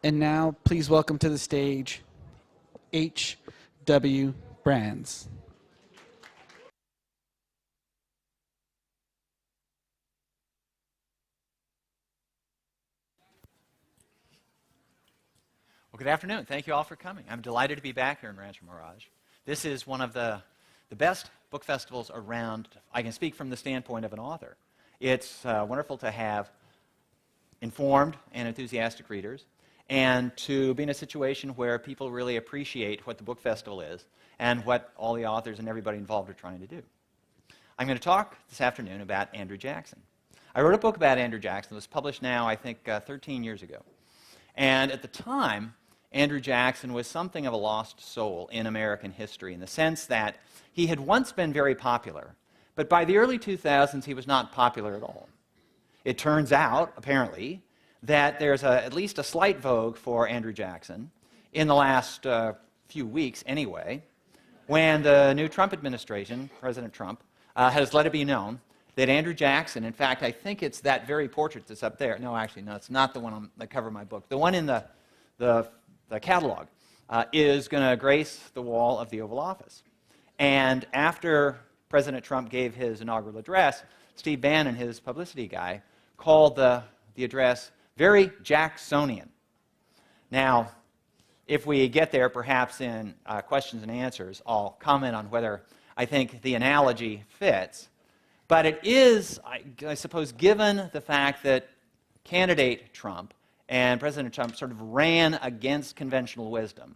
And now, please welcome to the stage H.W. Brands. Well, good afternoon. Thank you all for coming. I'm delighted to be back here in Rancho MIrage. This is one of the best book festivals around. I can speak from the standpoint of an author. It's wonderful to have informed and enthusiastic readers, and to be in a situation where people really appreciate what the book festival is and what all the authors and everybody involved are trying to do. I'm going to talk this afternoon about Andrew Jackson. I wrote a book about Andrew Jackson that was published now, I think, 13 years ago. And at the time, Andrew Jackson was something of a lost soul in American history in the sense that he had once been very popular, but by the early 2000s, he was not popular at all. It turns out, apparently, that there's at least a slight vogue for Andrew Jackson in the last few weeks anyway, when the new Trump administration, President Trump, has let it be known that Andrew Jackson, in fact, I think it's that very portrait that's up there. No, actually, no, it's not the one on the cover of my book. The one in the catalog is going to grace the wall of the Oval Office. And after President Trump gave his inaugural address, Steve Bannon, his publicity guy, called the address very Jacksonian. Now, if we get there, perhaps in questions and answers, I'll comment on whether I think the analogy fits. But it is, I suppose, given the fact that candidate Trump and President Trump sort of ran against conventional wisdom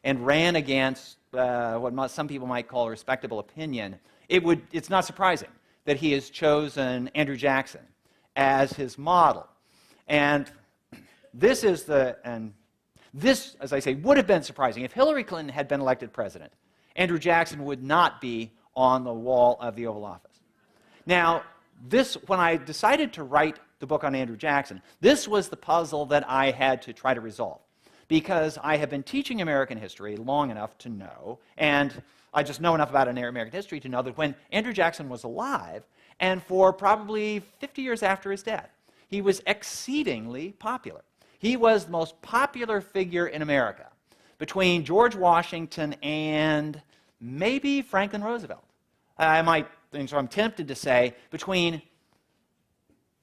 and ran against what some people might call respectable opinion, it's not surprising that he has chosen Andrew Jackson as his model. And this, as I say, would have been surprising. If Hillary Clinton had been elected president, Andrew Jackson would not be on the wall of the Oval Office. Now, when I decided to write the book on Andrew Jackson, this was the puzzle that I had to try to resolve, because I have been teaching American history long enough to know, and I just know enough about American history to know that when Andrew Jackson was alive, and for probably 50 years after his death, he was exceedingly popular. He was the most popular figure in America between George Washington and maybe Franklin Roosevelt. I'm tempted to say between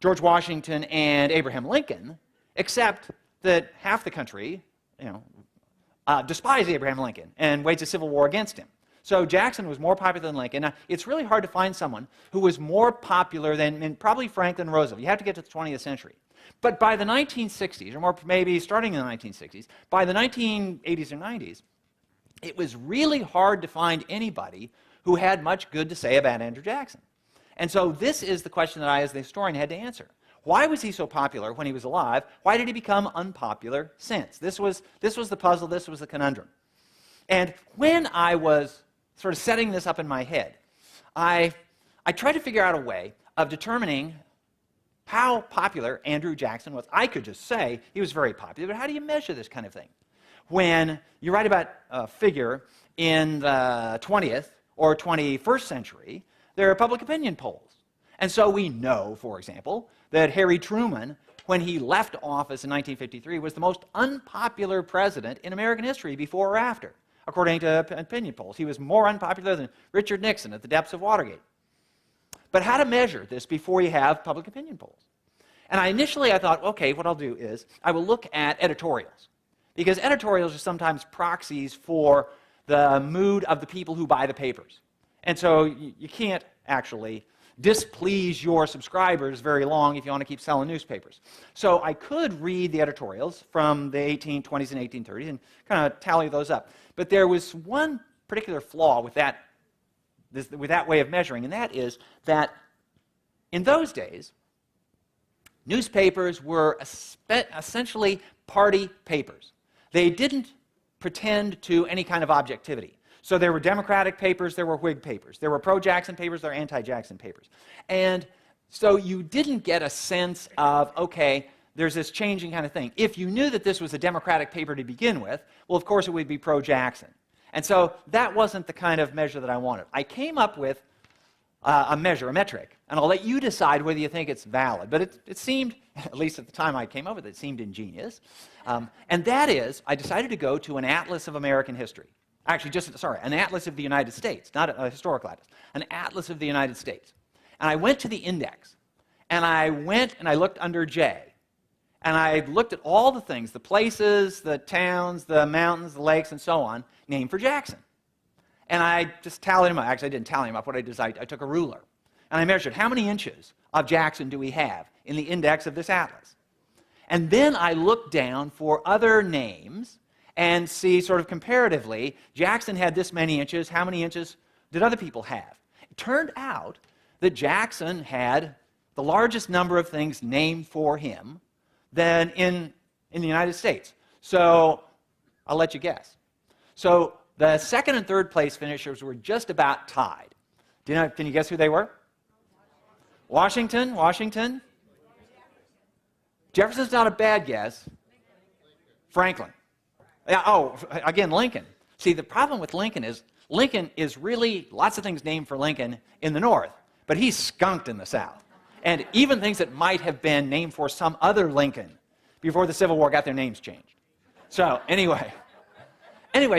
George Washington and Abraham Lincoln, except that half the country, despised Abraham Lincoln and waged a civil war against him. So Jackson was more popular than Lincoln. Now, it's really hard to find someone who was more popular than probably Franklin Roosevelt. You have to get to the 20th century. But by the 1960s, or more maybe starting in the 1960s, by the 1980s or 90s, it was really hard to find anybody who had much good to say about Andrew Jackson. And so this is the question that I, as the historian, had to answer. Why was he so popular when he was alive? Why did he become unpopular since? This was the puzzle, this was the conundrum. And when I was sort of setting this up in my head, I tried to figure out a way of determining how popular Andrew Jackson was. I could just say he was very popular, but how do you measure this kind of thing? When you write about a figure in the 20th or 21st century, there are public opinion polls. And so we know, for example, that Harry Truman, when he left office in 1953, was the most unpopular president in American history before or after, according to opinion polls. He was more unpopular than Richard Nixon at the depths of Watergate. But how to measure this before you have public opinion polls? And initially I thought, okay, what I'll do is I will look at editorials, because editorials are sometimes proxies for the mood of the people who buy the papers. And so you can't actually displease your subscribers very long if you want to keep selling newspapers. So I could read the editorials from the 1820s and 1830s and kind of tally those up. But there was one particular flaw with that way of measuring, and that is that in those days, newspapers were essentially party papers. They didn't pretend to any kind of objectivity. So there were Democratic papers, there were Whig papers. There were pro-Jackson papers, there were anti-Jackson papers. And so you didn't get a sense of, okay, there's this changing kind of thing. If you knew that this was a Democratic paper to begin with, well, of course it would be pro-Jackson. And so that wasn't the kind of measure that I wanted. I came up with a measure, a metric, and I'll let you decide whether you think it's valid. But it seemed, at least at the time I came up with it, seemed ingenious. And that is, I decided to go to an atlas of American history. Actually, an atlas of the United States, not a historical atlas, an atlas of the United States. And I went to the index, and I went and I looked under J, and I looked at all the things, the places, the towns, the mountains, the lakes, and so on, named for Jackson. And I just tallied them up. Actually, I didn't tally them up. What I did is I took a ruler, and I measured how many inches of Jackson do we have in the index of this atlas. And then I looked down for other names and see sort of comparatively, Jackson had this many inches, how many inches did other people have? It turned out that Jackson had the largest number of things named for him than in the United States. So I'll let you guess. So the second and third place finishers were just about tied. Can you guess who they were? Washington. Jefferson's not a bad guess. Franklin. Yeah, again, Lincoln. See, the problem with Lincoln is really lots of things named for Lincoln in the North, but he's skunked in the South. And even things that might have been named for some other Lincoln before the Civil War got their names changed. So anyway,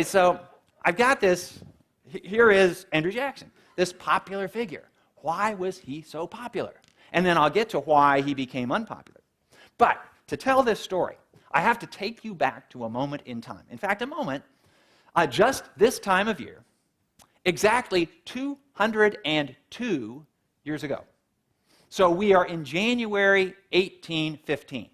so I've got this. Here is Andrew Jackson, this popular figure. Why was he so popular? And then I'll get to why he became unpopular. But to tell this story, I have to take you back to a moment in time. In fact, a moment just this time of year, exactly 202 years ago. So we are in January 1815.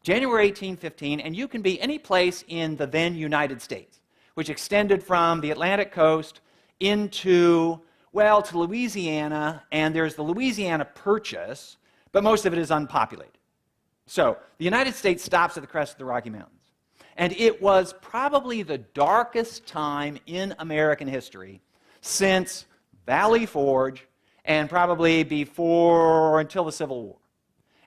January 1815, and you can be any place in the then United States, which extended from the Atlantic coast into, well, to Louisiana, and there's the Louisiana Purchase, but most of it is unpopulated. So the United States stops at the crest of the Rocky Mountains. And it was probably the darkest time in American history since Valley Forge and probably until the Civil War.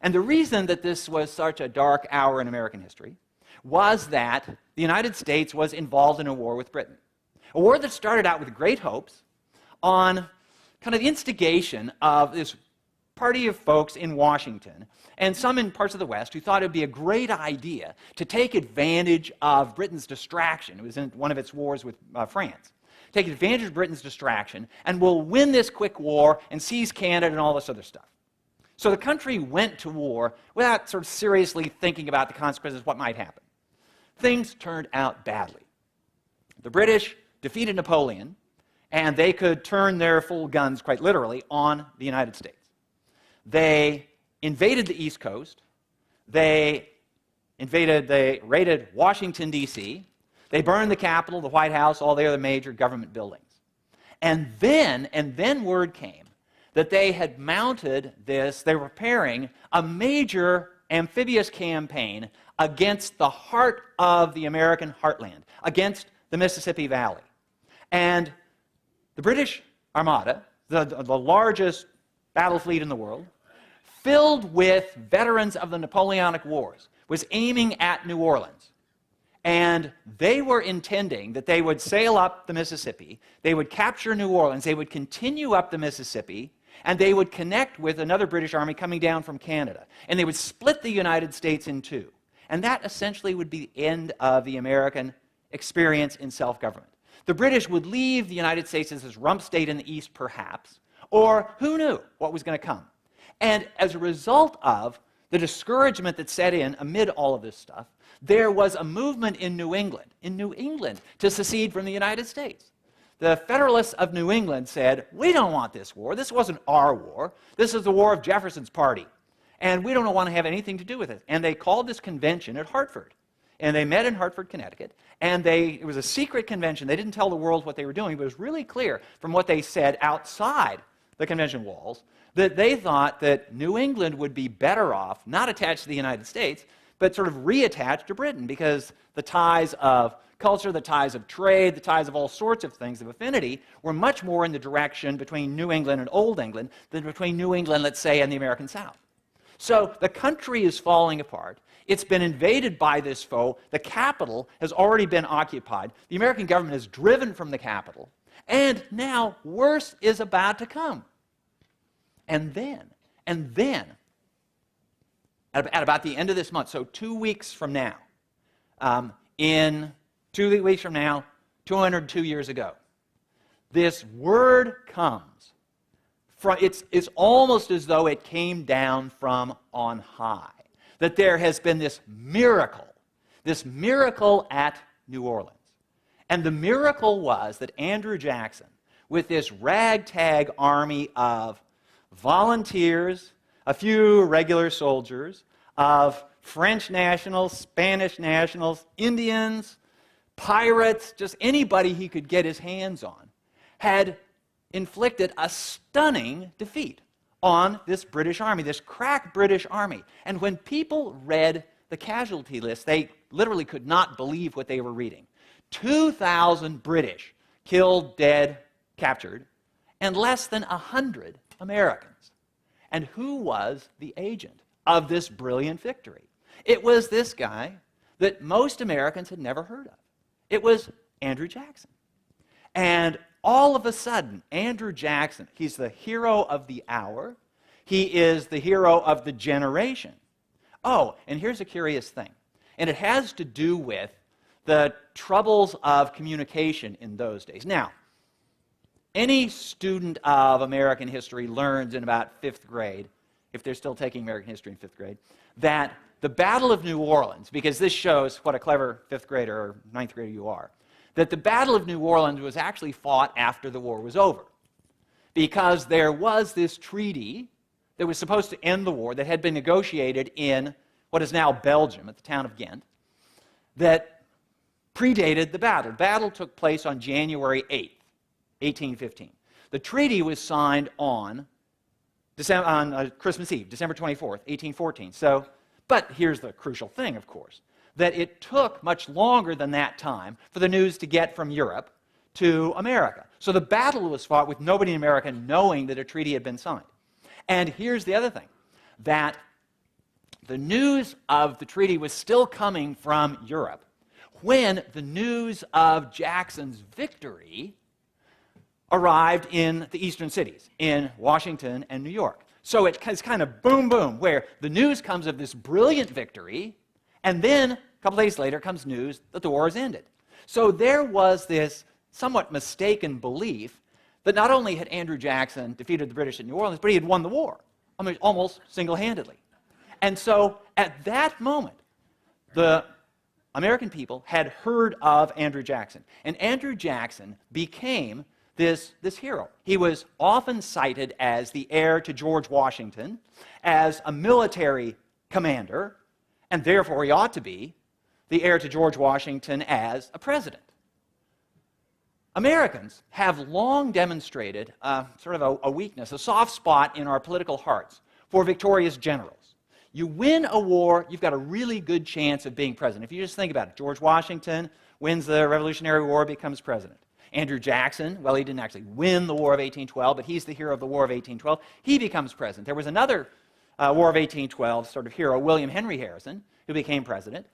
And the reason that this was such a dark hour in American history was that the United States was involved in a war with Britain. A war that started out with great hopes on kind of the instigation of this party of folks in Washington and some in parts of the West who thought it would be a great idea to take advantage of Britain's distraction. It was in one of its wars with France. Take advantage of Britain's distraction, and we'll win this quick war and seize Canada and all this other stuff. So the country went to war without sort of seriously thinking about the consequences, what might happen. Things turned out badly. The British defeated Napoleon, and they could turn their full guns, quite literally, on the United States. They invaded the East Coast. They raided Washington, D.C. They burned the Capitol, the White House, all the other major government buildings. And then word came that they had mounted they were preparing a major amphibious campaign against the heart of the American heartland, against the Mississippi Valley. And the British Armada, the largest battle fleet in the world, filled with veterans of the Napoleonic Wars, was aiming at New Orleans. And they were intending that they would sail up the Mississippi, they would capture New Orleans, they would continue up the Mississippi, and they would connect with another British army coming down from Canada. And they would split the United States in two. And that essentially would be the end of the American experience in self-government. The British would leave the United States as this rump state in the East, perhaps, or who knew what was going to come. And as a result of the discouragement that set in amid all of this stuff, there was a movement in New England, to secede from the United States. The Federalists of New England said, we don't want this war. This wasn't our war. This is the war of Jefferson's party. And we don't want to have anything to do with it. And they called this convention at Hartford. And they met in Hartford, Connecticut. And it was a secret convention. They didn't tell the world what they were doing, but it was really clear from what they said outside the convention walls that they thought that New England would be better off, not attached to the United States, but sort of reattached to Britain, because the ties of culture, the ties of trade, the ties of all sorts of things of affinity were much more in the direction between New England and Old England than between New England, let's say, and the American South. So the country is falling apart. It's been invaded by this foe. The capital has already been occupied. The American government is driven from the capital. And now worse is about to come. And then, at about the end of this month, so 2 weeks from now, in 2 weeks from now, 202 years ago, this word comes from, it's almost as though it came down from on high, that there has been this miracle at New Orleans. And the miracle was that Andrew Jackson, with this ragtag army of volunteers, a few regular soldiers, of French nationals, Spanish nationals, Indians, pirates, just anybody he could get his hands on, had inflicted a stunning defeat on this British army, this crack British army. And when people read the casualty list, they literally could not believe what they were reading. 2,000 British killed, dead, captured, and less than 100 Americans. And who was the agent of this brilliant victory? It was this guy that most Americans had never heard of. It was Andrew Jackson. And all of a sudden, Andrew Jackson, he's the hero of the hour. He is the hero of the generation. Oh, and here's a curious thing. And it has to do with the troubles of communication in those days. Now, any student of American history learns in about 5th grade, if they're still taking American history in 5th grade, that the Battle of New Orleans, because this shows what a clever 5th grader or 9th grader you are, that the Battle of New Orleans was actually fought after the war was over. Because there was this treaty that was supposed to end the war that had been negotiated in what is now Belgium, at the town of Ghent, that predated the battle. The battle took place on January 8th, 1815. The treaty was signed on Christmas Eve, December 24th, 1814. But here's the crucial thing, of course, that it took much longer than that time for the news to get from Europe to America. So the battle was fought with nobody in America knowing that a treaty had been signed. And here's the other thing, that the news of the treaty was still coming from Europe when the news of Jackson's victory arrived in the eastern cities, in Washington and New York. So it's kind of boom, boom, where the news comes of this brilliant victory, and then a couple days later comes news that the war has ended. So there was this somewhat mistaken belief that not only had Andrew Jackson defeated the British at New Orleans, but he had won the war, I mean, almost single-handedly. And so at that moment, the American people had heard of Andrew Jackson. And Andrew Jackson became this hero. He was often cited as the heir to George Washington, as a military commander, and therefore he ought to be the heir to George Washington as a president. Americans have long demonstrated sort of a weakness, a soft spot in our political hearts for victorious generals. You win a war, you've got a really good chance of being president. If you just think about it, George Washington wins the Revolutionary War, becomes president. Andrew Jackson, well, he didn't actually win the War of 1812, but he's the hero of the War of 1812. He becomes president. There was another War of 1812 sort of hero, William Henry Harrison, who became president.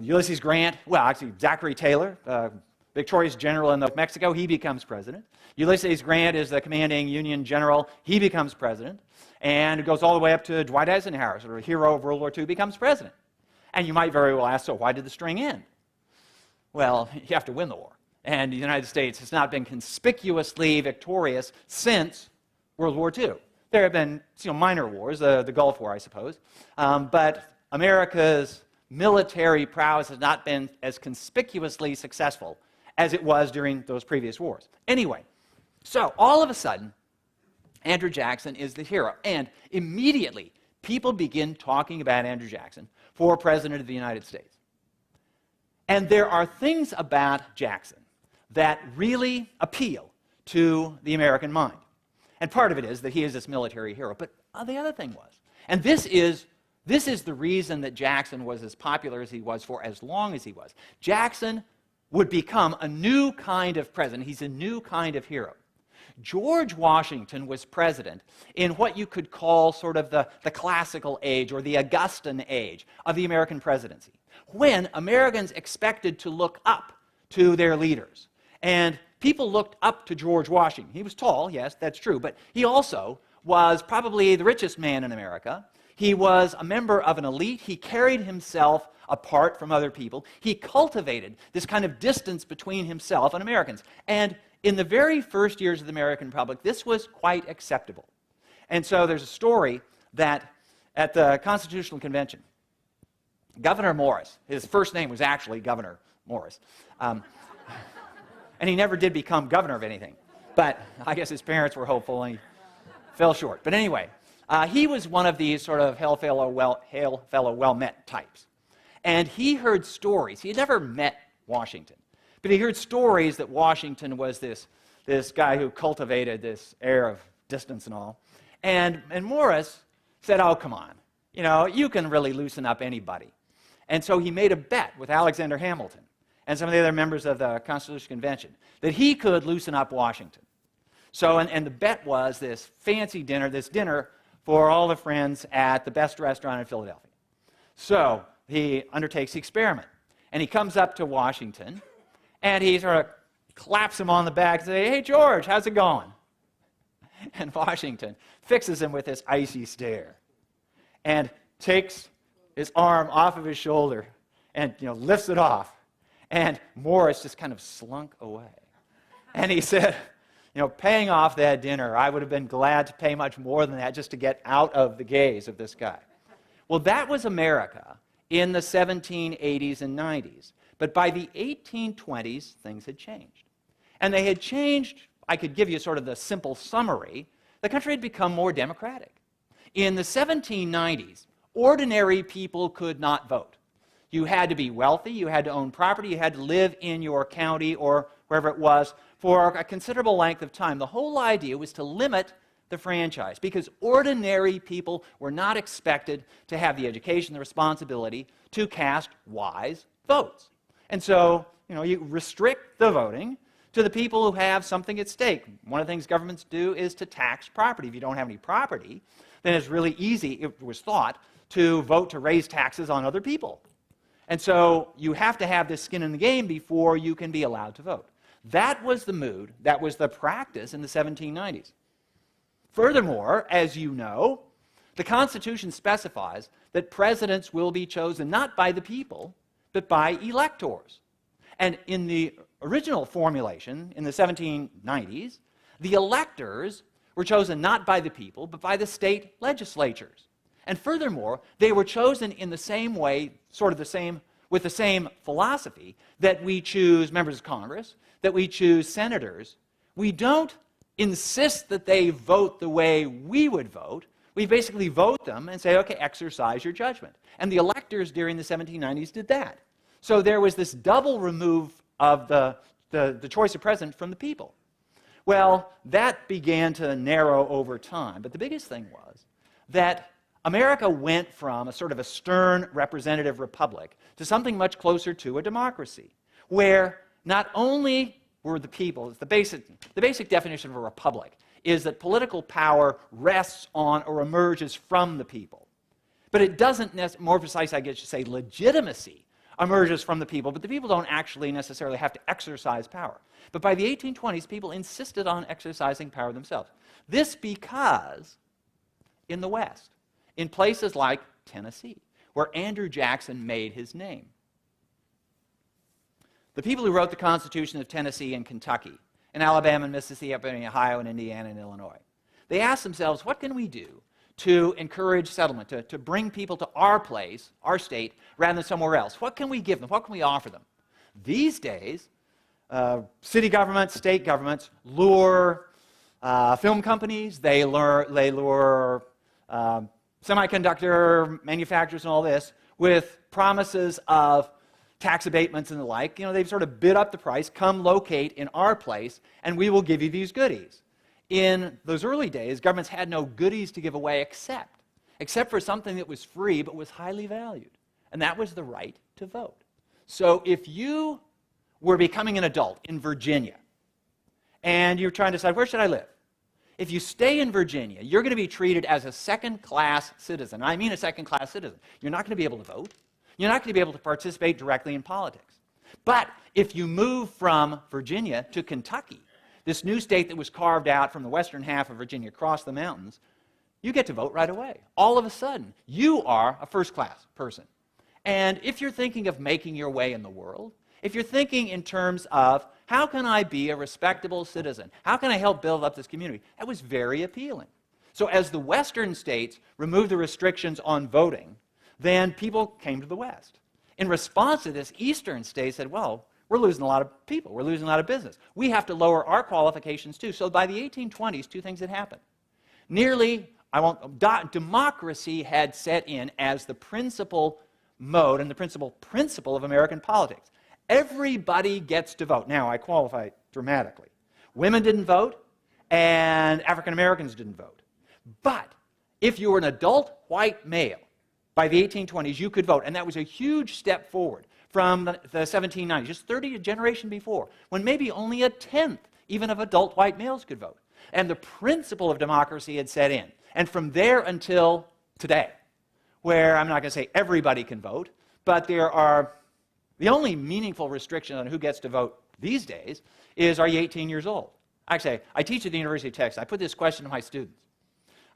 Ulysses Grant, well, actually, Zachary Taylor, victorious general in Mexico, he becomes president. Ulysses Grant is the commanding Union general. He becomes president. And it goes all the way up to Dwight Eisenhower, sort of a hero of World War II, becomes president. And you might very well ask, so why did the string end? Well, you have to win the war. And the United States has not been conspicuously victorious since World War II. There have been minor wars, the Gulf War, I suppose, but America's military prowess has not been as conspicuously successful as it was during those previous wars. Anyway, so all of a sudden, Andrew Jackson is the hero. And immediately, people begin talking about Andrew Jackson for President of the United States. And there are things about Jackson that really appeal to the American mind. And part of it is that he is this military hero. But the other thing was, and this is the reason that Jackson was as popular as he was for as long as he was. Jackson would become a new kind of president. He's a new kind of hero. George Washington was president in what you could call sort of the classical age or the Augustan age of the American presidency, when Americans expected to look up to their leaders. And people looked up to George Washington. He was tall, yes, that's true, but he also was probably the richest man in America. He was a member of an elite. He carried himself apart from other people. He cultivated this kind of distance between himself and Americans. And in the very first years of the American Republic, this was quite acceptable. And so there's a story that at the Constitutional Convention, Governor Morris, his first name was actually Governor Morris, and he never did become governor of anything. But I guess his parents were hopeful and he fell short. But anyway, he was one of these sort of hail fellow well-met types. And he heard stories. He had never met Washington. But he heard stories that Washington was this guy who cultivated this air of distance and all. And Morris said, oh, come on. You know, you can really loosen up anybody. And so he made a bet with Alexander Hamilton and some of the other members of the Constitutional Convention that he could loosen up Washington. So, and the bet was this fancy dinner, this dinner for all the friends at the best restaurant in Philadelphia. So he undertakes the experiment. And he comes up to Washington, and he sort of claps him on the back and says, hey, George, how's it going? And Washington fixes him with this icy stare and takes his arm off of his shoulder and lifts it off. And Morris just kind of slunk away. And he said, paying off that dinner, I would have been glad to pay much more than that just to get out of the gaze of this guy. Well, that was America in the 1780s and 90s. But by the 1820s, things had changed. And they had changed, I could give you sort of the simple summary, the country had become more democratic. In the 1790s, ordinary people could not vote. You had to be wealthy, you had to own property, you had to live in your county or wherever it was for a considerable length of time. The whole idea was to limit the franchise because ordinary people were not expected to have the education, the responsibility to cast wise votes. And so, you restrict the voting to the people who have something at stake. One of the things governments do is to tax property. If you don't have any property, then it's really easy, it was thought, to vote to raise taxes on other people. And so you have to have this skin in the game before you can be allowed to vote. That was the mood, that was the practice in the 1790s. Furthermore, as you know, the Constitution specifies that presidents will be chosen not by the people, but by electors. And in the original formulation, in the 1790s, the electors were chosen not by the people, but by the state legislatures. And furthermore, they were chosen in the same way, with the same philosophy that we choose members of Congress, that we choose senators. We don't insist that they vote the way we would vote. We basically vote them and say, okay, exercise your judgment. And the electors during the 1790s did that. So there was this double remove of the choice of president from the people. Well, that began to narrow over time. But the biggest thing was that America went from a sort of a stern representative republic to something much closer to a democracy, where not only were the people, the basic definition of a republic is that political power rests on or emerges from the people. But it doesn't, more precise, I guess you say, legitimacy emerges from the people, but the people don't actually necessarily have to exercise power. But by the 1820s, people insisted on exercising power themselves. This because in the West, in places like Tennessee, where Andrew Jackson made his name, the people who wrote the Constitution of Tennessee and Kentucky, and Alabama and Mississippi, and Ohio and Indiana and Illinois, they asked themselves, what can we do to encourage settlement, to bring people to our place, our state, rather than somewhere else? What can we give them? What can we offer them? These days, city governments, state governments lure film companies, they lure semiconductor manufacturers and all this with promises of tax abatements and the like. They've sort of bid up the price, come locate in our place, and we will give you these goodies. In those early days, governments had no goodies to give away except for something that was free but was highly valued, and that was the right to vote. So if you were becoming an adult in Virginia, and you're trying to decide, where should I live? If you stay in Virginia, you're going to be treated as a second-class citizen. I mean a second-class citizen. You're not going to be able to vote. You're not going to be able to participate directly in politics. But if you move from Virginia to Kentucky, this new state that was carved out from the western half of Virginia across the mountains, you get to vote right away. All of a sudden, you are a first-class person. And if you're thinking of making your way in the world, if you're thinking in terms of, how can I be a respectable citizen? How can I help build up this community? That was very appealing. So as the Western states removed the restrictions on voting, then people came to the West. In response to this, Eastern states said, well, we're losing a lot of people. We're losing a lot of business. We have to lower our qualifications too. So by the 1820s, two things had happened. Democracy had set in as the principal mode and the principle of American politics. Everybody gets to vote. Now, I qualify dramatically. Women didn't vote, and African Americans didn't vote. But if you were an adult white male, by the 1820s, you could vote. And that was a huge step forward from the 1790s, just 30 generation before, when maybe only a tenth even of adult white males could vote. And the principle of democracy had set in. And from there until today, where I'm not going to say everybody can vote, but the only meaningful restriction on who gets to vote these days is, are you 18 years old? Actually, I teach at the University of Texas. I put this question to my students.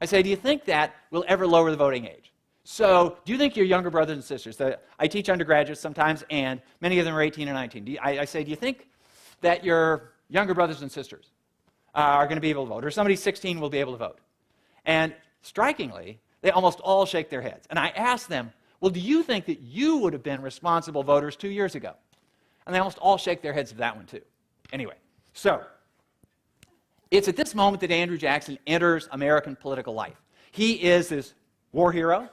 I say, do you think that will ever lower the voting age? So, do you think your younger brothers and sisters, I teach undergraduates sometimes, and many of them are 18 or 19. I say, do you think that your younger brothers and sisters are going to be able to vote, or somebody 16 will be able to vote? And strikingly, they almost all shake their heads. And I ask them, well, do you think that you would have been responsible voters 2 years ago? And they almost all shake their heads at that one, too. Anyway, so it's at this moment that Andrew Jackson enters American political life. He is this war hero.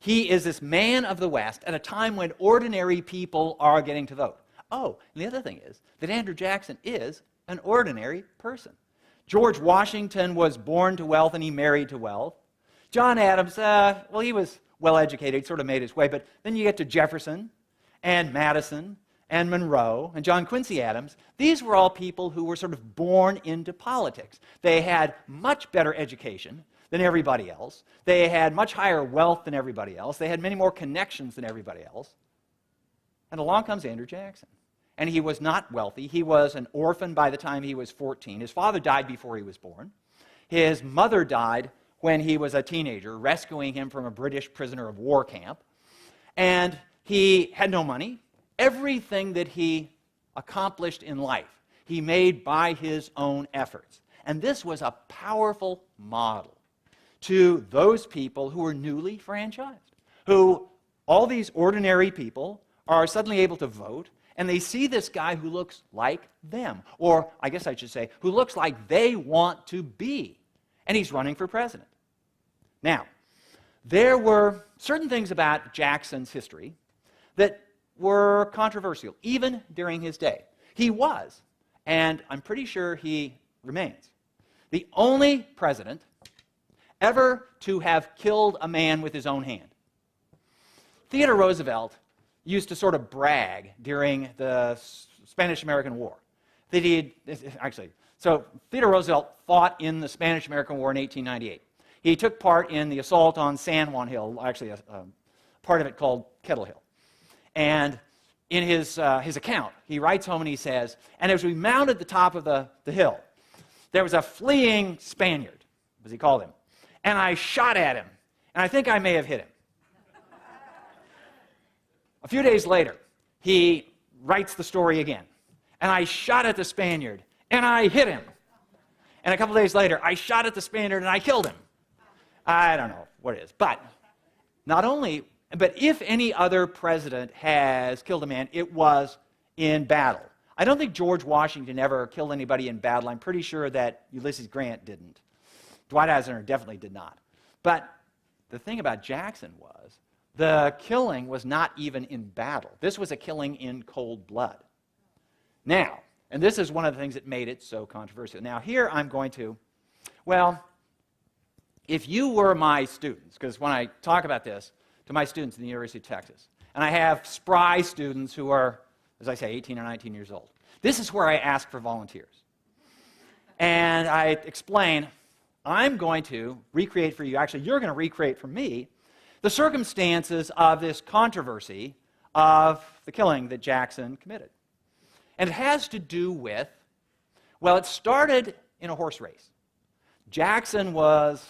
He is this man of the West at a time when ordinary people are getting to vote. Oh, and the other thing is that Andrew Jackson is an ordinary person. George Washington was born to wealth and he married to wealth. John Adams, well, he was well-educated, sort of made his way, but then you get to Jefferson and Madison and Monroe and John Quincy Adams. These were all people who were sort of born into politics. They had much better education than everybody else. They had much higher wealth than everybody else. They had many more connections than everybody else. And along comes Andrew Jackson. And he was not wealthy. He was an orphan by the time he was 14. His father died before he was born. His mother died when he was a teenager, rescuing him from a British prisoner of war camp. And he had no money. Everything that he accomplished in life, he made by his own efforts. And this was a powerful model to those people who were newly franchised, who all these ordinary people are suddenly able to vote, and they see this guy who looks like them, or I guess I should say, who looks like they want to be, and he's running for president. Now, there were certain things about Jackson's history that were controversial, even during his day. He was, and I'm pretty sure he remains, the only president ever to have killed a man with his own hand. Theodore Roosevelt used to sort of brag during the Spanish-American War that so Theodore Roosevelt fought in the Spanish-American War in 1898. He took part in the assault on San Juan Hill, actually a part of it called Kettle Hill. And in his account, he writes home and he says, and as we mounted the top of the hill, there was a fleeing Spaniard, as he called him, and I shot at him, and I think I may have hit him. A few days later, he writes the story again, and I shot at the Spaniard, and I hit him. And a couple days later, I shot at the Spaniard, and I killed him. I don't know what it is, but if any other president has killed a man, it was in battle. I don't think George Washington ever killed anybody in battle. I'm pretty sure that Ulysses Grant didn't. Dwight Eisenhower definitely did not. But the thing about Jackson was the killing was not even in battle. This was a killing in cold blood. Now, and this is one of the things that made it so controversial. Now, here I'm going to, well, if you were my students, because when I talk about this to my students in the University of Texas, and I have spry students who are, as I say, 18 or 19 years old, this is where I ask for volunteers. And I explain, I'm going to recreate for you, actually, you're going to recreate for me, the circumstances of this controversy of the killing that Jackson committed. And it has to do with, well, it started in a horse race. Jackson was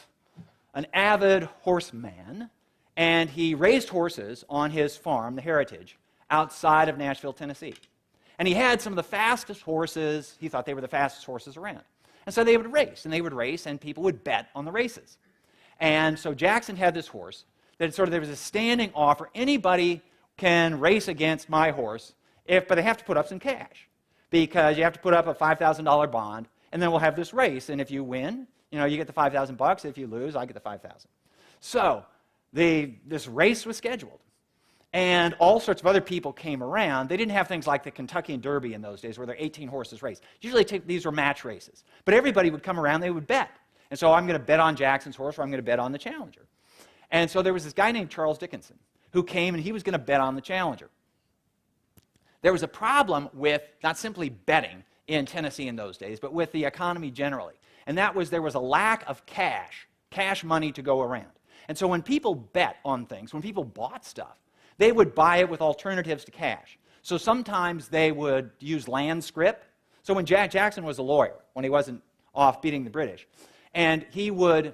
an avid horseman, and he raised horses on his farm, the Heritage, outside of Nashville, Tennessee. And he had some of the fastest horses. He thought they were the fastest horses around. And so they would race, and people would bet on the races. And so Jackson had this horse that there was a standing offer. Anybody can race against my horse, but they have to put up some cash, because you have to put up a $5,000 bond, and then we'll have this race. And if you win, you get the $5,000. If you lose, I get the $5,000. So this race was scheduled. And all sorts of other people came around. They didn't have things like the Kentucky Derby in those days where there are 18 horses raced. Usually these were match races. But everybody would come around, they would bet. And so I'm going to bet on Jackson's horse, or I'm going to bet on the Challenger. And so there was this guy named Charles Dickinson who came, and he was going to bet on the Challenger. There was a problem with not simply betting in Tennessee in those days, but with the economy generally. And that was there was a lack of cash money to go around. And so when people bet on things, when people bought stuff, they would buy it with alternatives to cash. So sometimes they would use land scrip. So when Jackson was a lawyer, when he wasn't off beating the British, and he would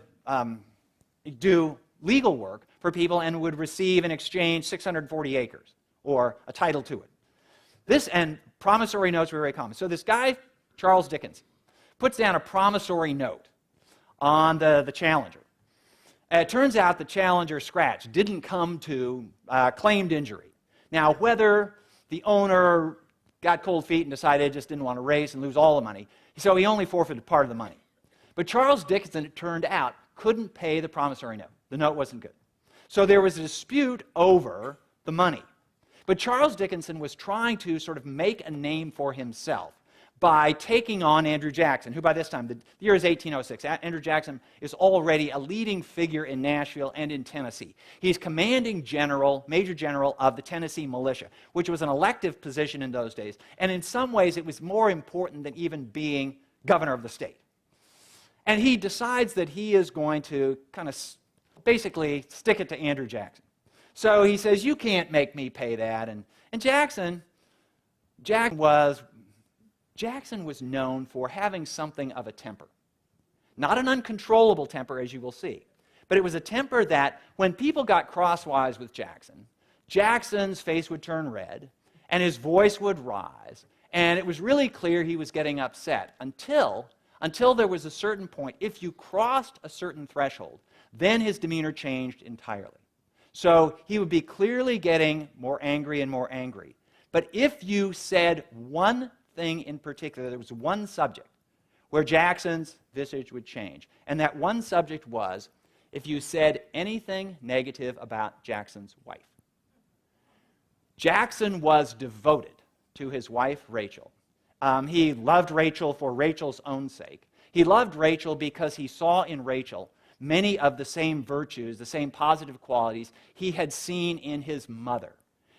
do legal work for people and would receive in exchange 640 acres, or a title to it. This and promissory notes were very common. So this guy, Charles Dickinson, puts down a promissory note on the Challenger. It turns out the Challenger scratch didn't come to claimed injury. Now, whether the owner got cold feet and decided just didn't want to race and lose all the money, so he only forfeited part of the money. But Charles Dickinson, it turned out, couldn't pay the promissory note. The note wasn't good. So there was a dispute over the money. But Charles Dickinson was trying to sort of make a name for himself by taking on Andrew Jackson, who by this time, the year is 1806. Andrew Jackson is already a leading figure in Nashville and in Tennessee. He's commanding general, major general of the Tennessee militia, which was an elective position in those days. And in some ways, it was more important than even being governor of the state. And he decides that he is going to kind of basically stick it to Andrew Jackson. So he says, you can't make me pay that. And Jackson was known for having something of a temper. Not an uncontrollable temper, as you will see, but it was a temper that when people got crosswise with Jackson, Jackson's face would turn red, and his voice would rise, and it was really clear he was getting upset until there was a certain point. If you crossed a certain threshold, then his demeanor changed entirely. So he would be clearly getting more angry and more angry. But if you said one thing in particular, there was one subject where Jackson's visage would change. And that one subject was if you said anything negative about Jackson's wife. Jackson was devoted to his wife, Rachel. He loved Rachel for Rachel's own sake. He loved Rachel because he saw in Rachel many of the same virtues, the same positive qualities he had seen in his mother.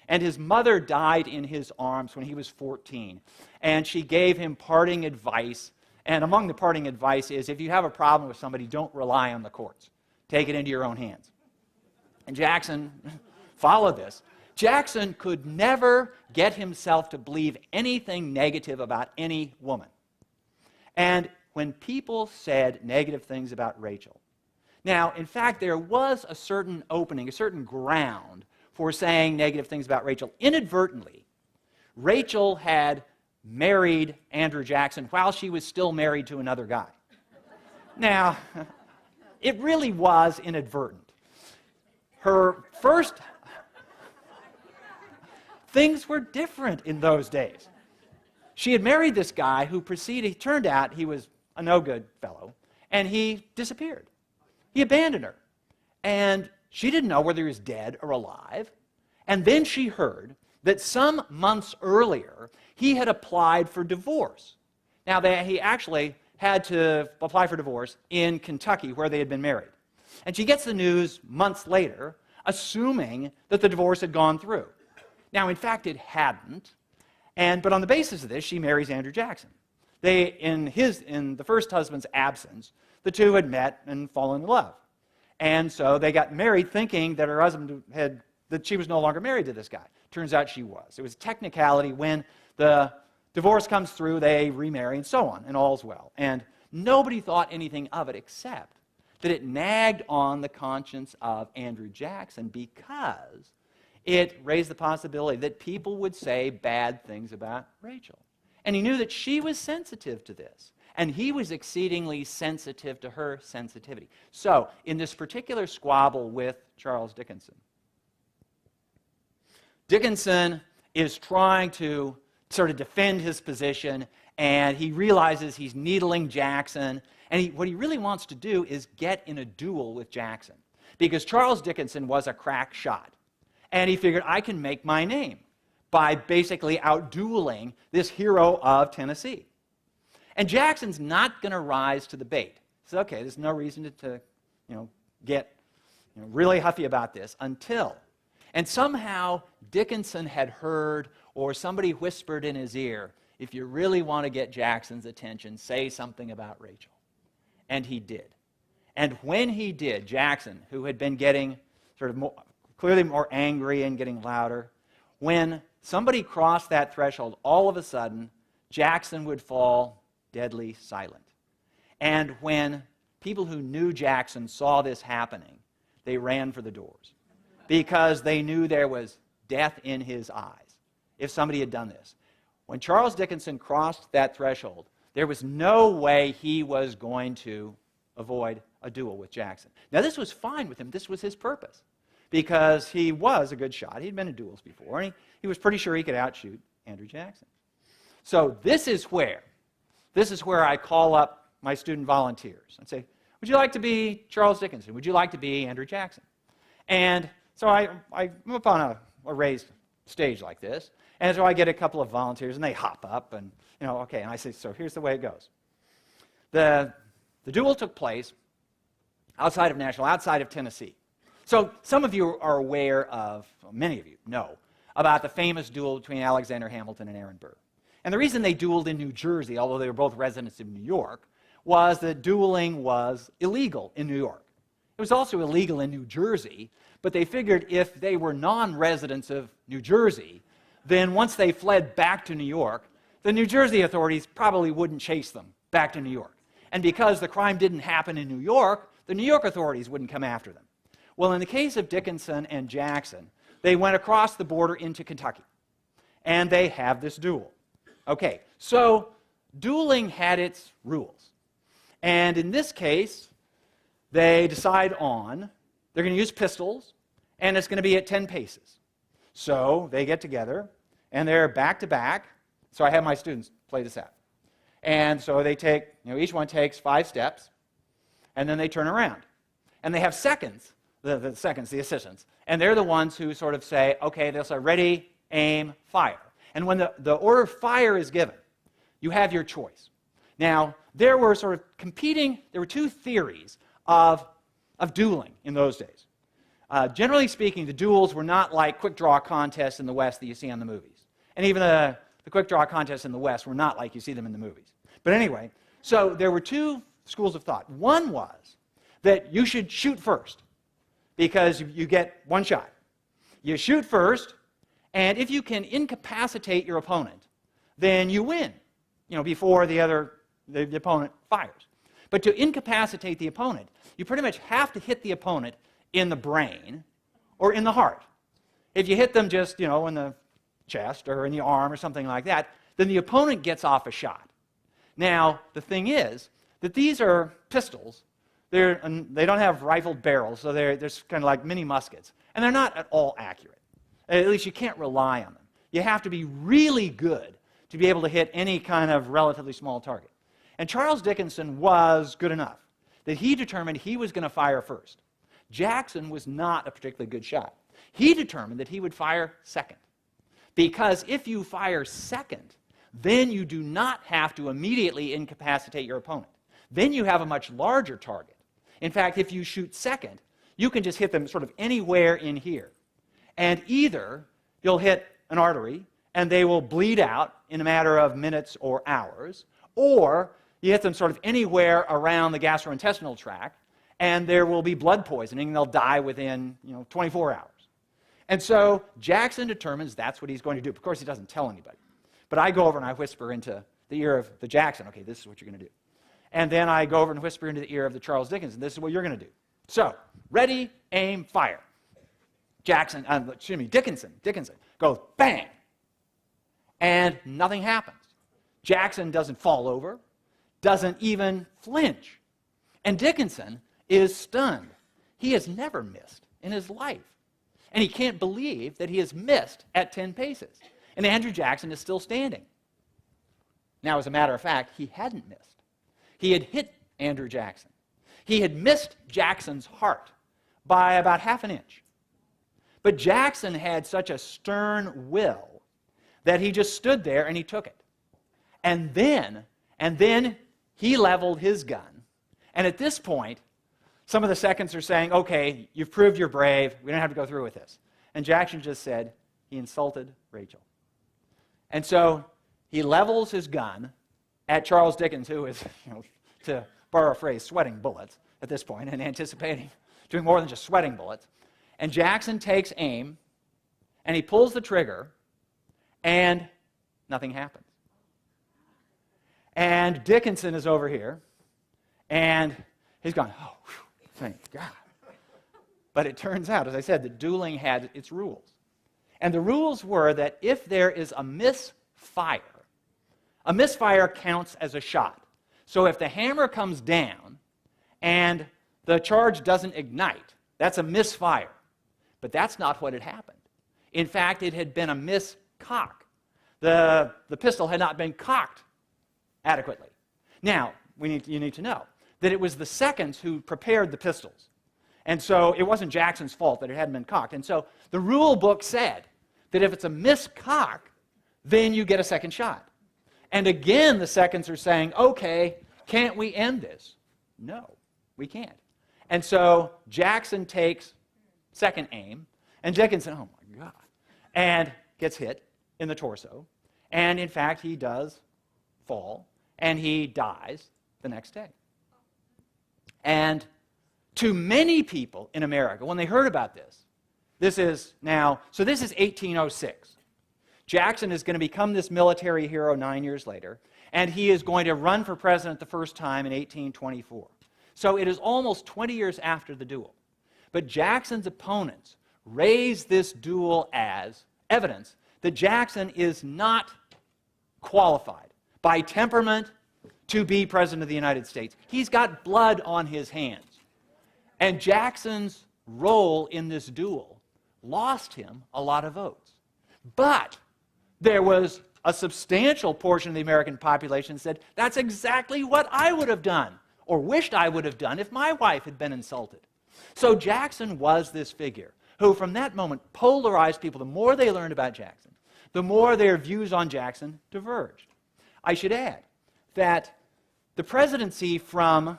And his mother died in his arms when he was 14. And she gave him parting advice. And among the parting advice is, if you have a problem with somebody, don't rely on the courts. Take it into your own hands. And Jackson followed this. Jackson could never get himself to believe anything negative about any woman. And when people said negative things about Rachel, now, in fact, there was a certain opening, a certain ground for saying negative things about Rachel. Inadvertently, Rachel had married Andrew Jackson while she was still married to another guy. Now, it really was inadvertent. Her first... Things were different in those days. She had married this guy who turned out he was a no-good fellow, and he disappeared. He abandoned her. And she didn't know whether he was dead or alive. And then she heard that some months earlier, he had applied for divorce. Now, he actually had to apply for divorce in Kentucky, where they had been married. And she gets the news months later, assuming that the divorce had gone through. Now, in fact, it hadn't. But on the basis of this, she marries Andrew Jackson. In the first husband's absence, the two had met and fallen in love. And so they got married thinking that her husband that she was no longer married to this guy. Turns out she was. It was a technicality. When the divorce comes through, they remarry and so on, and all's well. And nobody thought anything of it, except that it nagged on the conscience of Andrew Jackson because it raised the possibility that people would say bad things about Rachel. And he knew that she was sensitive to this, and he was exceedingly sensitive to her sensitivity. So, in this particular squabble with Charles Dickinson, Dickinson is trying to sort of defend his position, and he realizes he's needling Jackson, and what he really wants to do is get in a duel with Jackson, because Charles Dickinson was a crack shot, and he figured, I can make my name by basically out-dueling this hero of Tennessee. And Jackson's not going to rise to the bait. He says, okay, there's no reason to get really huffy about this until. And somehow Dickinson had heard, or somebody whispered in his ear, if you really want to get Jackson's attention, say something about Rachel. And he did. And when he did, Jackson, who had been getting sort of clearly more angry and getting louder, when somebody crossed that threshold, all of a sudden, Jackson would fall deadly silent. And when people who knew Jackson saw this happening, they ran for the doors because they knew there was death in his eyes if somebody had done this. When Charles Dickinson crossed that threshold, there was no way he was going to avoid a duel with Jackson. Now, this was fine with him. This was his purpose because he was a good shot. He'd been in duels before, and he was pretty sure he could outshoot Andrew Jackson. So this is where I call up my student volunteers and say, would you like to be Charles Dickinson? Would you like to be Andrew Jackson? And so I'm up on a raised stage like this, and so I get a couple of volunteers, and they hop up, and okay, and I say, so here's the way it goes. The duel took place outside of Nashville, outside of Tennessee. So some of you are aware of, well, many of you know, about the famous duel between Alexander Hamilton and Aaron Burr. And the reason they dueled in New Jersey, although they were both residents of New York, was that dueling was illegal in New York. It was also illegal in New Jersey, but they figured if they were non-residents of New Jersey, then once they fled back to New York, the New Jersey authorities probably wouldn't chase them back to New York. And because the crime didn't happen in New York, the New York authorities wouldn't come after them. Well, in the case of Dickinson and Jackson, they went across the border into Kentucky, and they have this duel. Okay, so dueling had its rules. And in this case, they decide on, they're going to use pistols, and it's going to be at 10 paces. So they get together, and they're back to back. So I have my students play this out. And so they take, each one takes 5 steps, and then they turn around. And they have seconds, the assistants, and they're the ones who sort of say, okay, they'll say, ready, aim, fire. And when the order fire is given, you have your choice. Now, there were sort of there were 2 theories of dueling in those days. Generally speaking, the duels were not like quick draw contests in the West that you see on the movies. And even the quick draw contests in the West were not like you see them in the movies. But anyway, so there were 2 schools of thought. One was that you should shoot first because you get one shot. You shoot first, and if you can incapacitate your opponent, then you win, before the opponent fires. But to incapacitate the opponent, you pretty much have to hit the opponent in the brain or in the heart. If you hit them just, in the chest or in the arm or something like that, then the opponent gets off a shot. Now, the thing is that these are pistols. They don't have rifled barrels, so they're kind of like mini muskets. And they're not at all accurate. At least you can't rely on them. You have to be really good to be able to hit any kind of relatively small target. And Charles Dickinson was good enough that he determined he was going to fire first. Jackson was not a particularly good shot. He determined that he would fire second. Because if you fire second, then you do not have to immediately incapacitate your opponent. Then you have a much larger target. In fact, if you shoot second, you can just hit them sort of anywhere in here. And either you'll hit an artery and they will bleed out in a matter of minutes or hours, or you hit them sort of anywhere around the gastrointestinal tract and there will be blood poisoning and they'll die within 24 hours. And so Jackson determines that's what he's going to do. Of course, he doesn't tell anybody. But I go over and I whisper into the ear of the Jackson, okay, this is what you're going to do. and then I go over and whisper into the ear of the Charles Dickens, and this is what you're going to do. So, ready, aim, fire. Dickinson goes bang, and nothing happens. Jackson doesn't fall over, doesn't even flinch. And Dickinson is stunned. He has never missed in his life. And he can't believe that he has missed at 10 paces. And Andrew Jackson is still standing. Now, as a matter of fact, he hadn't missed. He had hit Andrew Jackson. He had missed Jackson's heart by about half an inch. But Jackson had such a stern will that he just stood there and he took it. And then he leveled his gun. And at this point, some of the seconds are saying, okay, you've proved you're brave. We don't have to go through with this. And Jackson just said, he insulted Rachel. And so he levels his gun at Charles Dickens, who is, to borrow a phrase, sweating bullets at this point and anticipating doing more than just sweating bullets. And Jackson takes aim, and he pulls the trigger, and nothing happens. And Dickinson is over here, and he's going, oh, whew, thank God. But it turns out, as I said, that dueling had its rules. And the rules were that if there is a misfire counts as a shot. So if the hammer comes down and the charge doesn't ignite, that's a misfire. But that's not what had happened. In fact, it had been a miscock. The pistol had not been cocked adequately. Now, you need to know that it was the seconds who prepared the pistols. And so it wasn't Jackson's fault that it hadn't been cocked. And so the rule book said that if it's a miscock, then you get a second shot. And again, the seconds are saying, okay, can't we end this? No, we can't. And so Jackson takes second aim, and Dickinson, oh my God, and gets hit in the torso. And in fact, he does fall, and he dies the next day. And to many people in America, when they heard about this is 1806. Jackson is going to become this military hero 9 years later, and he is going to run for president the first time in 1824. So it is almost 20 years after the duel. But Jackson's opponents raise this duel as evidence that Jackson is not qualified by temperament to be president of the United States. He's got blood on his hands. And Jackson's role in this duel lost him a lot of votes. But there was a substantial portion of the American population that said, that's exactly what I would have done, or wished I would have done if my wife had been insulted. So Jackson was this figure who, from that moment, polarized people. The more they learned about Jackson, the more their views on Jackson diverged. I should add that the presidency from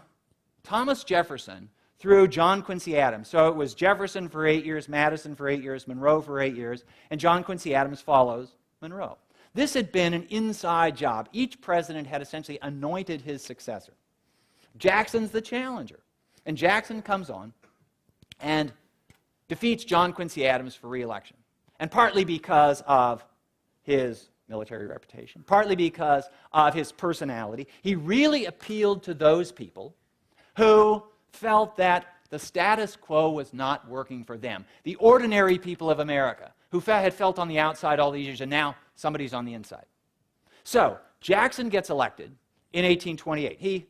Thomas Jefferson through John Quincy Adams, so it was Jefferson for 8 years, Madison for 8 years, Monroe for 8 years, and John Quincy Adams follows Monroe. This had been an inside job. Each president had essentially anointed his successor. Jackson's the challenger. And Jackson comes on and defeats John Quincy Adams for re-election. And partly because of his military reputation, partly because of his personality, he really appealed to those people who felt that the status quo was not working for them. The ordinary people of America who had felt on the outside all these years, and now somebody's on the inside. So Jackson gets elected in 1828. He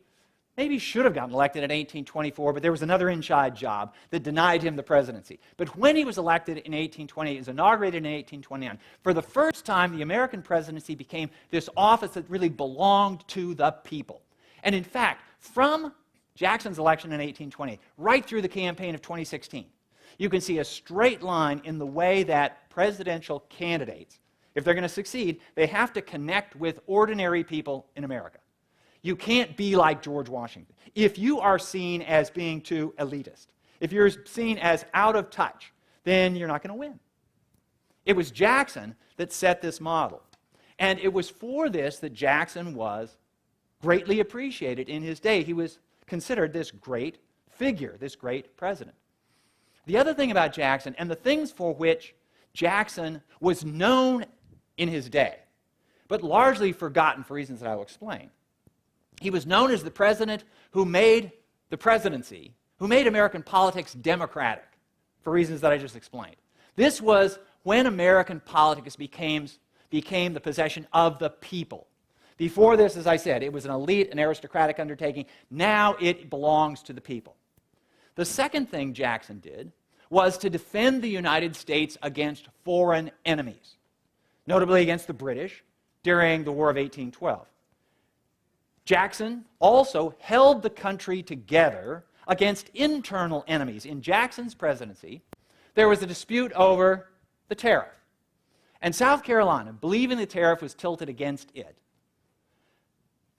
maybe should have gotten elected in 1824, but there was another inside job that denied him the presidency. But when he was elected in 1828, he was inaugurated in 1829. For the first time, the American presidency became this office that really belonged to the people. And in fact, from Jackson's election in 1828, right through the campaign of 2016, you can see a straight line in the way that presidential candidates, if they're going to succeed, they have to connect with ordinary people in America. You can't be like George Washington. If you are seen as being too elitist, if you're seen as out of touch, then you're not going to win. It was Jackson that set this model. And it was for this that Jackson was greatly appreciated in his day. He was considered this great figure, this great president. The other thing about Jackson, and the things for which Jackson was known in his day, but largely forgotten for reasons that I will explain, He was known as the president who made the presidency, who made American politics democratic, for reasons that I just explained. This was when American politics became the possession of the people. Before this, as I said, it was an elite and aristocratic undertaking. Now it belongs to the people. The second thing Jackson did was to defend the United States against foreign enemies, notably against the British during the War of 1812. Jackson also held the country together against internal enemies. In Jackson's presidency, there was a dispute over the tariff. And South Carolina, believing the tariff was tilted against it,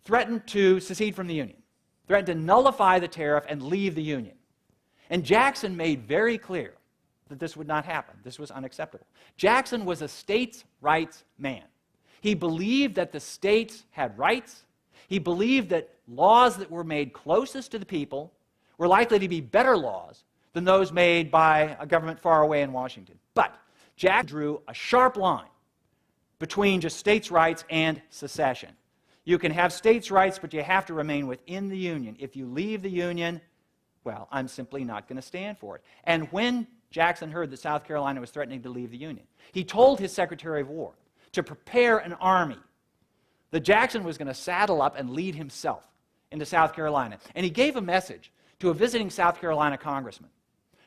threatened to secede from the Union, threatened to nullify the tariff and leave the Union. And Jackson made very clear that this would not happen. This was unacceptable. Jackson was a states' rights man. He believed that the states had rights. He believed that laws that were made closest to the people were likely to be better laws than those made by a government far away in Washington. But Jackson drew a sharp line between just states' rights and secession. You can have states' rights, but you have to remain within the Union. If you leave the Union, well, I'm simply not going to stand for it. And when Jackson heard that South Carolina was threatening to leave the Union, he told his Secretary of War to prepare an army that Jackson was going to saddle up and lead himself into South Carolina. And he gave a message to a visiting South Carolina congressman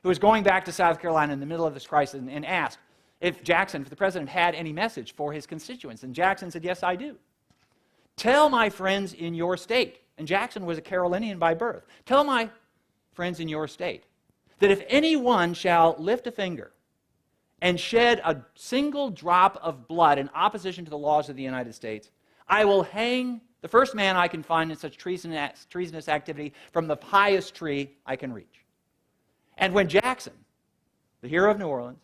who was going back to South Carolina in the middle of this crisis and asked if the president had any message for his constituents. And Jackson said, "Yes, I do. Tell my friends in your state," and Jackson was a Carolinian by birth, "tell my friends in your state that if anyone shall lift a finger and shed a single drop of blood in opposition to the laws of the United States, I will hang the first man I can find in such treasonous activity from the highest tree I can reach." And when Jackson, the hero of New Orleans,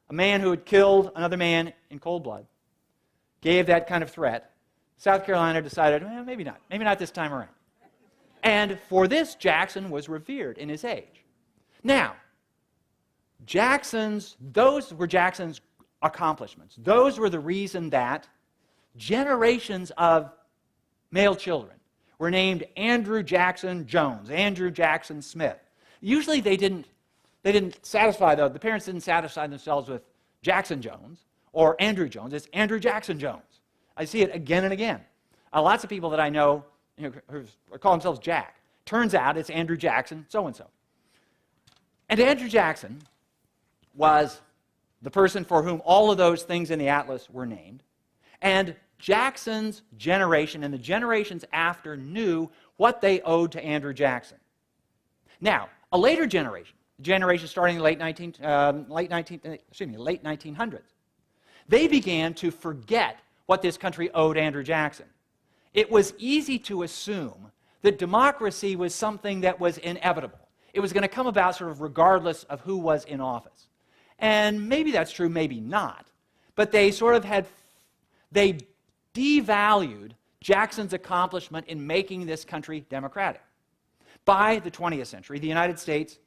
a man who had killed another man in cold blood, gave that kind of threat, South Carolina decided, well, maybe not this time around. And for this, Jackson was revered in his age. Now, those were Jackson's accomplishments. Those were the reason that generations of male children were named Andrew Jackson Jones, Andrew Jackson Smith. Usually the parents didn't satisfy themselves with Jackson Jones or Andrew Jones. It's Andrew Jackson Jones. I see it again and again. Lots of people that I know who call themselves Jack. Turns out it's Andrew Jackson so-and-so. And Andrew Jackson was the person for whom all of those things in the atlas were named. And Jackson's generation and the generations after knew what they owed to Andrew Jackson. Now, a later generation starting in the late 1900s, they began to forget what this country owed Andrew Jackson. It was easy to assume that democracy was something that was inevitable. It was going to come about sort of regardless of who was in office. And maybe that's true, maybe not. But they devalued Jackson's accomplishment in making this country democratic. By the 20th century, the United States,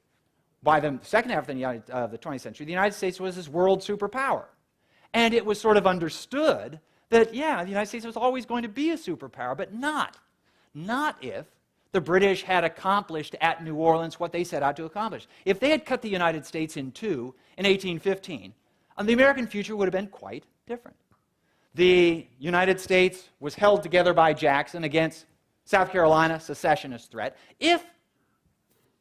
by the second half of the 20th century, the United States was this world superpower. And it was sort of understood that, yeah, the United States was always going to be a superpower, but not if the British had accomplished at New Orleans what they set out to accomplish. If they had cut the United States in two in 1815, the American future would have been quite different. The United States was held together by Jackson against South Carolina secessionist threat. If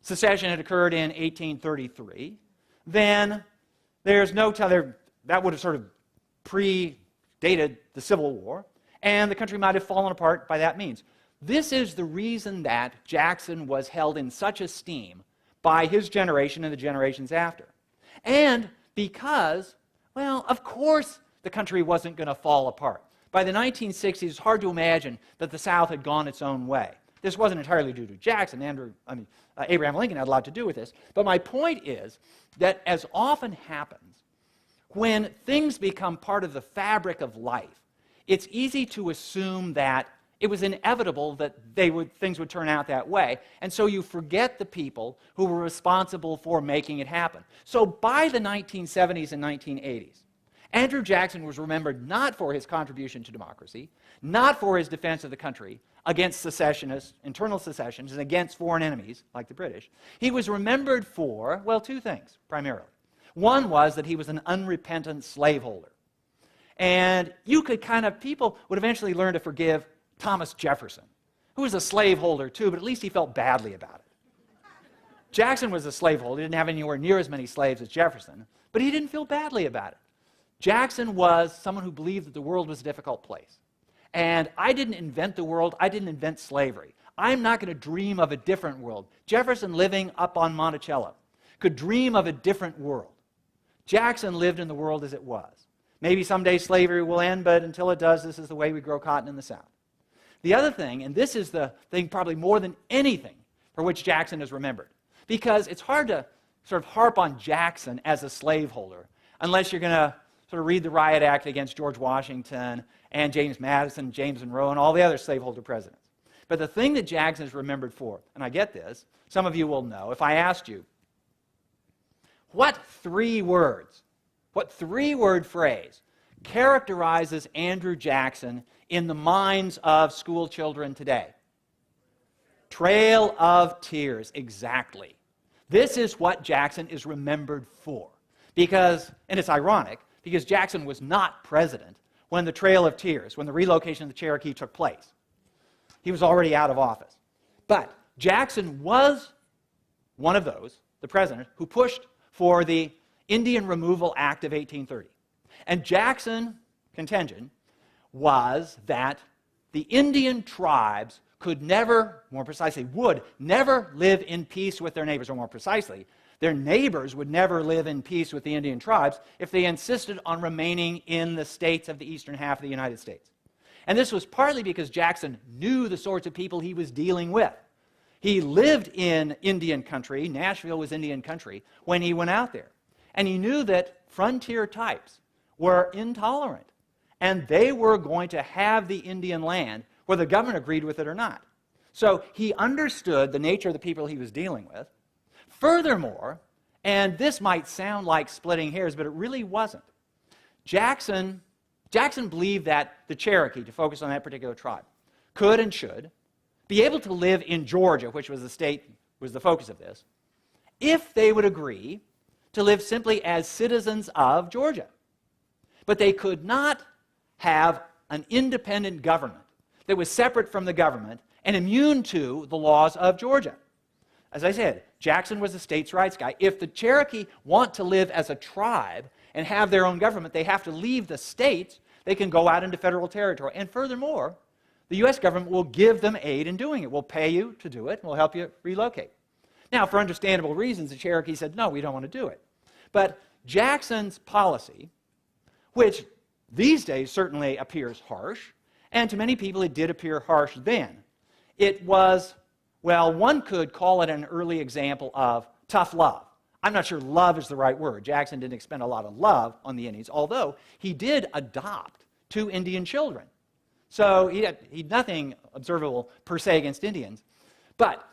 secession had occurred in 1833, then there's no telling, that would have sort of predated the Civil War, and the country might have fallen apart by that means. This is the reason that Jackson was held in such esteem by his generation and the generations after. And because, well, of course the country wasn't going to fall apart. By the 1960s, it's hard to imagine that the South had gone its own way. This wasn't entirely due to Jackson. Abraham Lincoln had a lot to do with this. But my point is that, as often happens, when things become part of the fabric of life, it's easy to assume that it was inevitable that things would turn out that way. And so you forget the people who were responsible for making it happen. So by the 1970s and 1980s, Andrew Jackson was remembered not for his contribution to democracy, not for his defense of the country against secessionists, internal secessionists, and against foreign enemies, like the British, he was remembered for, well, two things, primarily. One was that he was an unrepentant slaveholder. And people would eventually learn to forgive Thomas Jefferson, who was a slaveholder too, but at least he felt badly about it. Jackson was a slaveholder. He didn't have anywhere near as many slaves as Jefferson, but he didn't feel badly about it. Jackson was someone who believed that the world was a difficult place. And I didn't invent the world. I didn't invent slavery. I'm not going to dream of a different world. Jefferson, living up on Monticello, could dream of a different world. Jackson lived in the world as it was. Maybe someday slavery will end, but until it does, this is the way we grow cotton in the South. The other thing, and this is the thing probably more than anything for which Jackson is remembered, because it's hard to sort of harp on Jackson as a slaveholder unless you're going to sort of read the Riot Act against George Washington and James Madison, James Monroe, and all the other slaveholder presidents. But the thing that Jackson is remembered for, and I get this, some of you will know, if I asked you, what three-word phrase characterizes Andrew Jackson in the minds of school children today? Trail of Tears, exactly. This is what Jackson is remembered for. Because, and it's ironic, because Jackson was not president when the Trail of Tears, when the relocation of the Cherokee took place. He was already out of office. But Jackson was one of those, the president, who pushed for the Indian Removal Act of 1830. And Jackson's contention was that the Indian tribes could never, more precisely, would never live in peace with their neighbors, or more precisely, their neighbors would never live in peace with the Indian tribes if they insisted on remaining in the states of the eastern half of the United States. And this was partly because Jackson knew the sorts of people he was dealing with. He lived in Indian country, Nashville was Indian country, when he went out there. And he knew that frontier types were intolerant, and they were going to have the Indian land whether the government agreed with it or not. So he understood the nature of the people he was dealing with. Furthermore, and this might sound like splitting hairs, but it really wasn't, Jackson believed that the Cherokee, to focus on that particular tribe, could and should be able to live in Georgia, which was the focus of this, if they would agree to live simply as citizens of Georgia. But they could not have an independent government that was separate from the government and immune to the laws of Georgia. As I said, Jackson was a states' rights guy. If the Cherokee want to live as a tribe and have their own government, they have to leave the states. They can go out into federal territory. And furthermore, the U.S. government will give them aid in doing it. We'll pay you to do it, and we'll help you relocate. Now, for understandable reasons, the Cherokee said, no, we don't want to do it. But Jackson's policy, which these days certainly appears harsh, and to many people it did appear harsh then, it was, well, one could call it an early example of tough love. I'm not sure love is the right word. Jackson didn't expend a lot of love on the Indians, although he did adopt 2 Indian children. So he had nothing observable per se against Indians. But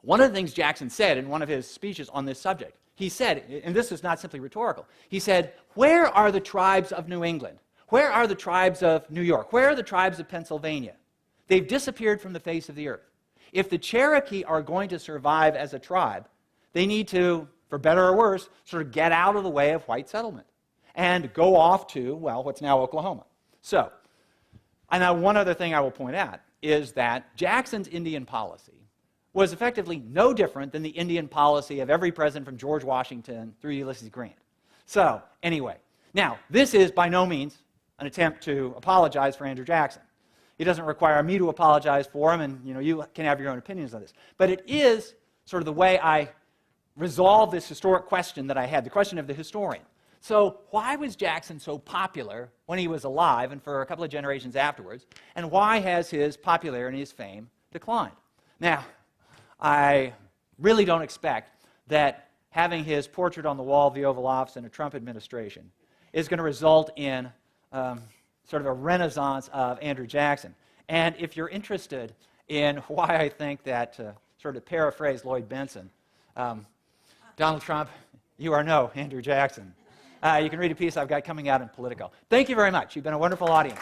one of the things Jackson said in one of his speeches on this subject, he said, and this is not simply rhetorical, he said, where are the tribes of New England? Where are the tribes of New York? Where are the tribes of Pennsylvania? They've disappeared from the face of the earth. If the Cherokee are going to survive as a tribe, they need to, for better or worse, sort of get out of the way of white settlement and go off to, well, what's now Oklahoma. So, and now one other thing I will point out is that Jackson's Indian policy was effectively no different than the Indian policy of every president from George Washington through Ulysses Grant. So, anyway, now, this is by no means an attempt to apologize for Andrew Jackson. It doesn't require me to apologize for him, and you can have your own opinions on this. But it is sort of the way I resolve this historic question that I had, the question of the historian. So why was Jackson so popular when he was alive and for a couple of generations afterwards, and why has his popularity and his fame declined? Now, I really don't expect that having his portrait on the wall of the Oval Office in a Trump administration is going to result in sort of a renaissance of Andrew Jackson. And if you're interested in why I think that, sort of paraphrase Lloyd Benson, Donald Trump, you are no Andrew Jackson. You can read a piece I've got coming out in Politico. Thank you very much. You've been a wonderful audience.